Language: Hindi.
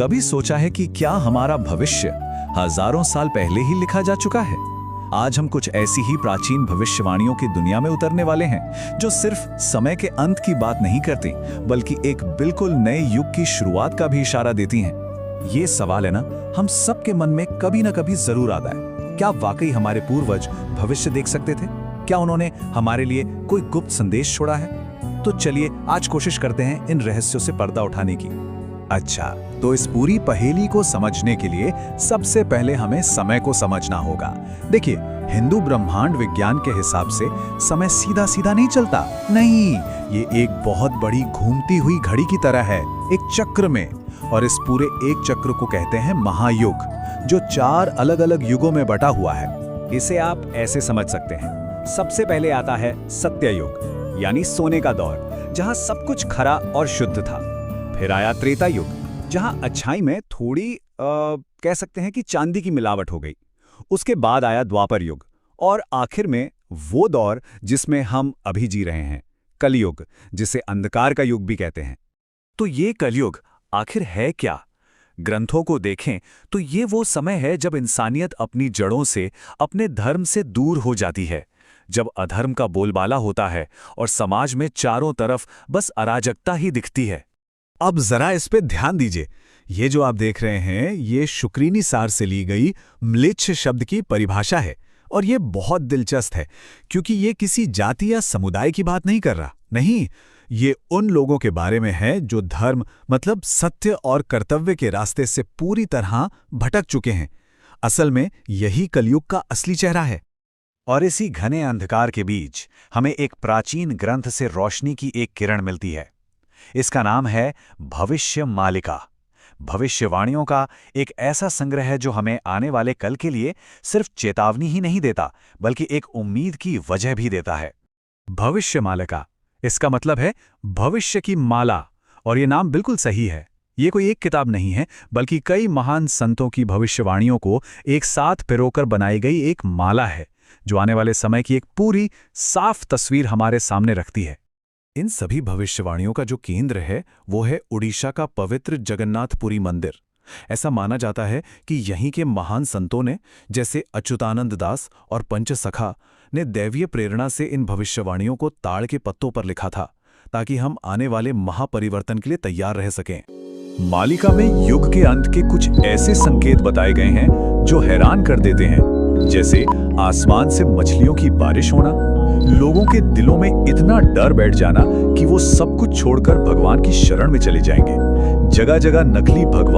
कभी सोचा है कि क्या हमारा भविष्य हजारों साल पहले ही लिखा जा चुका है? आज हम कुछ ऐसी ही प्राचीन भविष्यवाणियों की दुनिया में उतरने वाले हैं जो सिर्फ समय के अंत की बात नहीं करती, बल्कि एक बिल्कुल नए युग की शुरुआत का भी इशारा देती हैं। ये सवाल है ना, हम सबके मन में कभी ना कभी जरूर आता है। क्या वाकई हमारे पूर्वज भविष्य देख सकते थे? क्या उन्होंने हमारे लिए कोई गुप्त संदेश छोड़ा है? तो चलिए आज कोशिश करते हैं इन रहस्यों से पर्दा उठाने की। अच्छा, तो इस पूरी पहेली को समझने के लिए सबसे पहले हमें समय को समझना होगा। देखिए, हिंदू ब्रह्मांड विज्ञान के हिसाब से समय सीधा सीधा नहीं चलता। नहीं, ये एक बहुत बड़ी घूमती हुई घड़ी की तरह है, एक चक्र में। और इस पूरे एक चक्र को कहते हैं महायुग, जो 4 अलग अलग युगों में बटा हुआ है। इसे आप ऐसे समझ सकते हैं, सबसे पहले आता है सत्ययुग, यानी सोने का दौर, जहां सब कुछ खरा और शुद्ध था। फिर आया त्रेता युग, जहां अच्छाई में थोड़ी कह सकते हैं कि चांदी की मिलावट हो गई। उसके बाद आया द्वापर युग, और आखिर में वो दौर जिसमें हम अभी जी रहे हैं, कलयुग, जिसे अंधकार का युग भी कहते हैं। तो ये कलयुग आखिर है क्या? ग्रंथों को देखें तो ये वो समय है जब इंसानियत अपनी जड़ों से, अपने धर्म से दूर हो जाती है, जब अधर्म का बोलबाला होता है और समाज में चारों तरफ बस अराजकता ही दिखती है। अब जरा इस पे ध्यान दीजिए। ये जो आप देख रहे हैं, ये शुक्रिनी सार से ली गई म्लेच्छ शब्द की परिभाषा है, और ये बहुत दिलचस्प है क्योंकि ये किसी जाति या समुदाय की बात नहीं कर रहा। नहीं, ये उन लोगों के बारे में है जो धर्म मतलब सत्य और कर्तव्य के रास्ते से पूरी तरह भटक चुके हैं। असल में यही कलयुग का असली चेहरा है। और इसी घने अंधकार के बीच हमें एक प्राचीन ग्रंथ से रोशनी की एक किरण मिलती है। इसका नाम है भविष्य मालिका। भविष्यवाणियों का एक ऐसा संग्रह है जो हमें आने वाले कल के लिए सिर्फ चेतावनी ही नहीं देता, बल्कि एक उम्मीद की वजह भी देता है। भविष्य मालिका, इसका मतलब है भविष्य की माला, और ये नाम बिल्कुल सही है। ये कोई एक किताब नहीं है, बल्कि कई महान संतों की भविष्यवाणियों को एक साथ पिरोकर बनाई गई एक माला है, जो आने वाले समय की एक पूरी साफ तस्वीर हमारे सामने रखती है। इन सभी भविष्यवाणियों का जो केंद्र है वो है उड़ीसा का पवित्र जगन्नाथपुरी मंदिर। ऐसा माना जाता है कि यहीं के महान संतों ने, जैसे अच्युतानंद दास और पंचसखा ने दैवीय प्रेरणा से इन भविष्यवाणियों को ताड़ के पत्तों पर लिखा था, ताकि हम आने वाले महापरिवर्तन के लिए तैयार रह सकें। मालिका में युग के अंत के कुछ ऐसे संकेत बताए गए हैं जो हैरान कर देते हैं, जैसे आसमान से मछलियों की बारिश होना, लोगों के दिलों में इतना डर बैठ जाना कि वो सब कुछ छोड़कर भगवान की शरण में चले जाएंगे, जगह जगह नकली भगवान